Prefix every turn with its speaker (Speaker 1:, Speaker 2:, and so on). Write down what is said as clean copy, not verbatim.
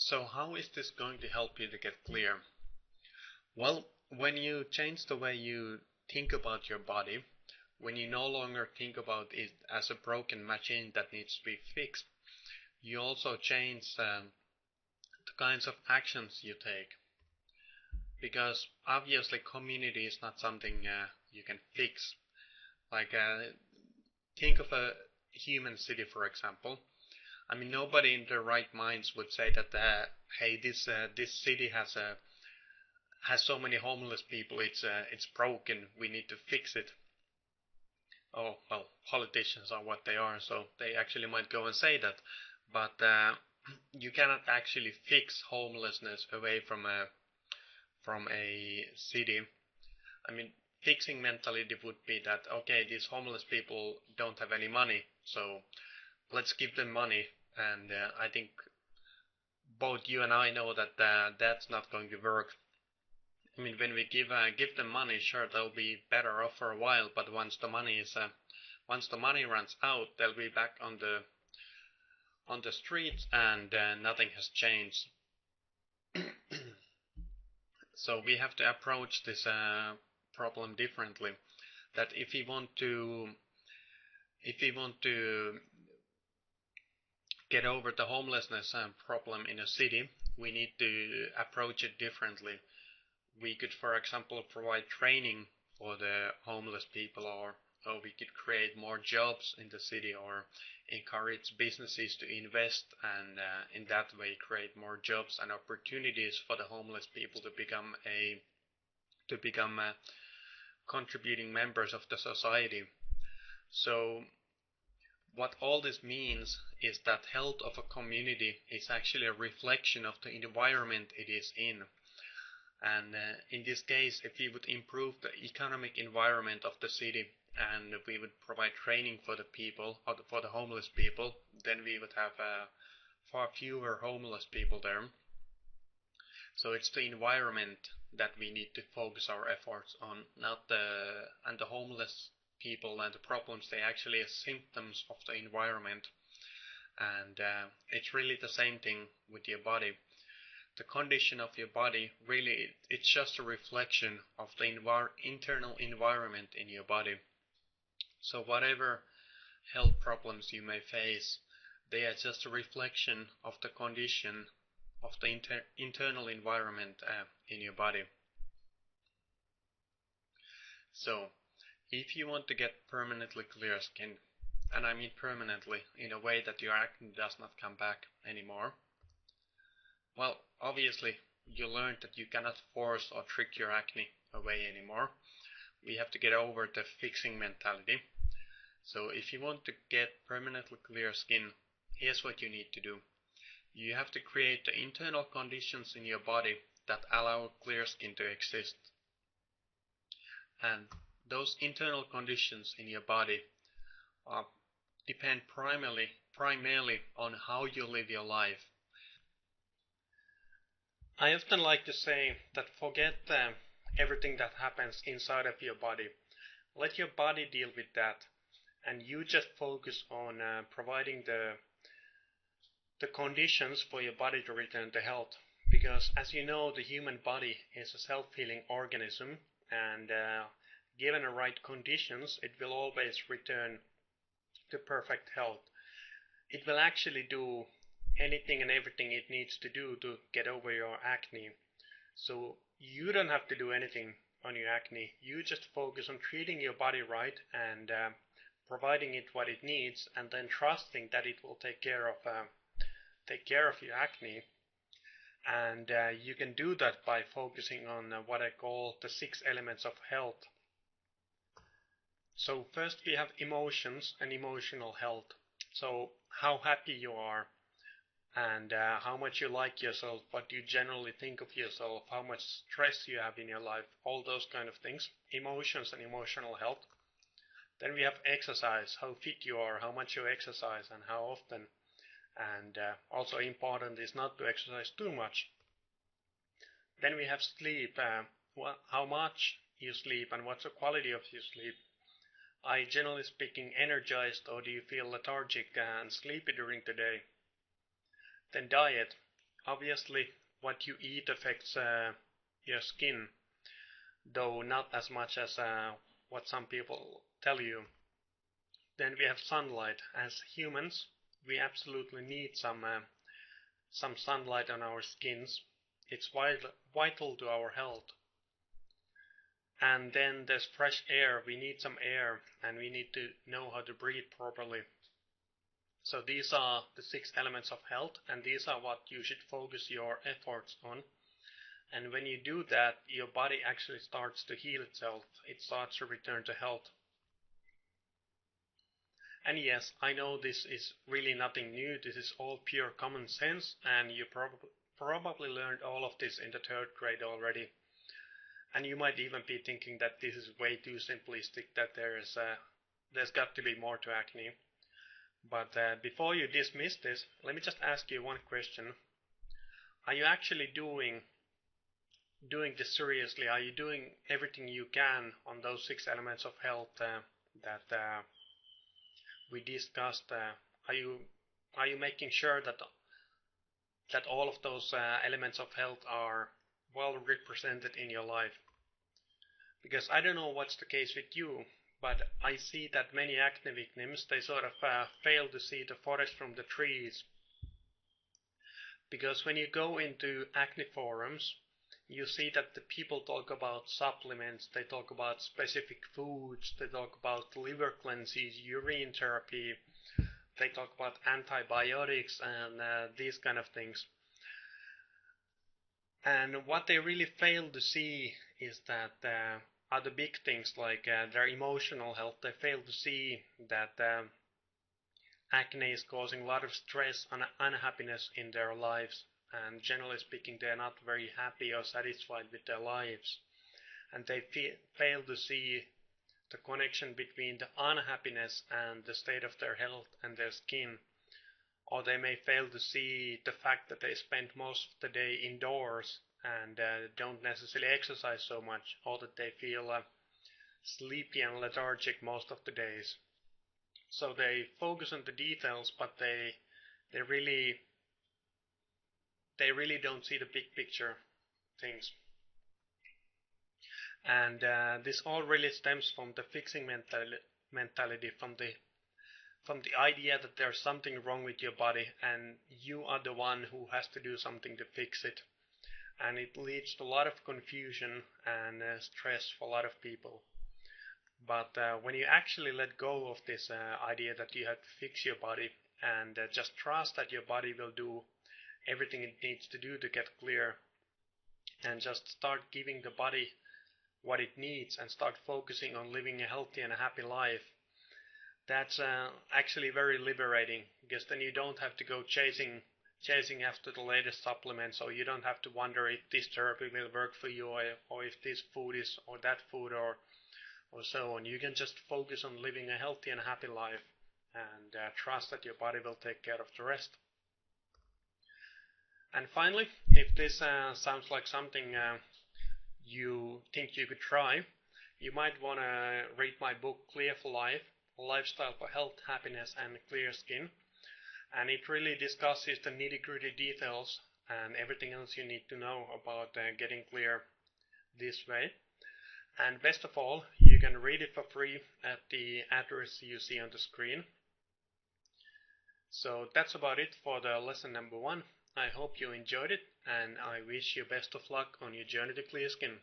Speaker 1: So how is this going to help you to get clear? Well, when you change the way you think about your body, when you no longer think about it as a broken machine that needs to be fixed, you also change the kinds of actions you take. Because obviously community is not something you can fix. Like think of a human city, for example. I mean, nobody in their right minds would say that, hey, this city has so many homeless people. It's broken. We need to fix it. Oh well, politicians are what they are, so they actually might go and say that. But you cannot actually fix homelessness away from a city. I mean, fixing mentality would be that okay, these homeless people don't have any money, so let's give them money. And I think both you and I know that that's not going to work. I mean, when we give them money, sure they'll be better off for a while, but once the money runs out, they'll be back on the streets, and nothing has changed. So we have to approach this problem differently. That if we want to get over the homelessness problem in a city, we need to approach it differently. We could, for example, provide training for the homeless people, or we could create more jobs in the city, or encourage businesses to invest, and in that way create more jobs and opportunities for the homeless people to become contributing members of the society. So what all this means is that health of a community is actually a reflection of the environment it is in. And in this case, if we would improve the economic environment of the city, and we would provide training for the people, or for the homeless people, then we would have far fewer homeless people there. So it's the environment that we need to focus our efforts on, not the homeless people and the problems. They actually are symptoms of the environment, and it's really the same thing with your body. The condition of your body, really, it's just a reflection of the internal environment in your body. So whatever health problems you may face, they are just a reflection of the condition of the internal environment in your body. So if you want to get permanently clear skin, and I mean permanently, in a way that your acne does not come back anymore, well, obviously you learned that you cannot force or trick your acne away anymore. We have to get over the fixing mentality. So if you want to get permanently clear skin, here's what you need to do. You have to create the internal conditions in your body that allow clear skin to exist. And those internal conditions in your body depend primarily on how you live your life. I often like to say that forget everything that happens inside of your body. Let your body deal with that, and you just focus on providing the conditions for your body to return to health. Because as you know, the human body is a self-healing organism, and given the right conditions, it will always return to perfect health. It will actually do anything and everything it needs to do to get over your acne. So you don't have to do anything on your acne. You just focus on treating your body right, and providing it what it needs, and then trusting that it will take care of your acne. And you can do that by focusing on what I call the 6 elements of health. So first we have emotions and emotional health. So how happy you are, and how much you like yourself, what you generally think of yourself, how much stress you have in your life, all those kind of things. Emotions and emotional health. Then we have exercise, how fit you are, how much you exercise, and how often. And also important is not to exercise too much. Then we have sleep, how much you sleep and what's the quality of your sleep. Are you generally speaking energized, or do you feel lethargic and sleepy during the day? Then diet. Obviously, what you eat affects your skin, though not as much as what some people tell you. Then we have sunlight. As humans, we absolutely need some sunlight on our skins. It's vital to our health. And then there's fresh air. We need some air, and we need to know how to breathe properly. So these are the 6 elements of health, and these are what you should focus your efforts on. And when you do that, your body actually starts to heal itself. It starts to return to health. And yes, I know this is really nothing new. This is all pure common sense, and you probably learned all of this in the 3rd grade already. And you might even be thinking that this is way too simplistic, that there's got to be more to acne. But before you dismiss this, let me just ask you one question. Are you actually doing this seriously? Are you doing everything you can on those 6 elements of health that we discussed? Are you making sure that all of those elements of health are well represented in your life? Because I don't know what's the case with you, but I see that many acne victims, they sort of fail to see the forest from the trees. Because when you go into acne forums, you see that the people talk about supplements, they talk about specific foods, they talk about liver cleanses, urine therapy, they talk about antibiotics and these kind of things. And what they really fail to see is that other big things like their emotional health. They fail to see that acne is causing a lot of stress and unhappiness in their lives, and generally speaking they are not very happy or satisfied with their lives, and they fail to see the connection between the unhappiness and the state of their health and their skin, or they may fail to see the fact that they spend most of the day indoors and don't necessarily exercise so much, or that they feel sleepy and lethargic most of the days. So they focus on the details, but they really don't see the big picture things. And this all really stems from the fixing mentality, from the idea that there's something wrong with your body and you are the one who has to do something to fix it. And it leads to a lot of confusion and stress for a lot of people. But when you actually let go of this idea that you have to fix your body and just trust that your body will do everything it needs to do to get clear, and just start giving the body what it needs and start focusing on living a healthy and a happy life, that's actually very liberating, because then you don't have to go chasing after the latest supplements, or you don't have to wonder if this therapy will work for you, or if this food is or that food or so on. You can just focus on living a healthy and happy life and trust that your body will take care of the rest. And finally, if this sounds like something you think you could try, you might want to read my book Clear for Life, A Lifestyle for Health, Happiness and Clear Skin. And it really discusses the nitty-gritty details and everything else you need to know about getting clear this way. And best of all, you can read it for free at the address you see on the screen. So that's about it for the lesson number 1. I hope you enjoyed it, and I wish you best of luck on your journey to clear skin.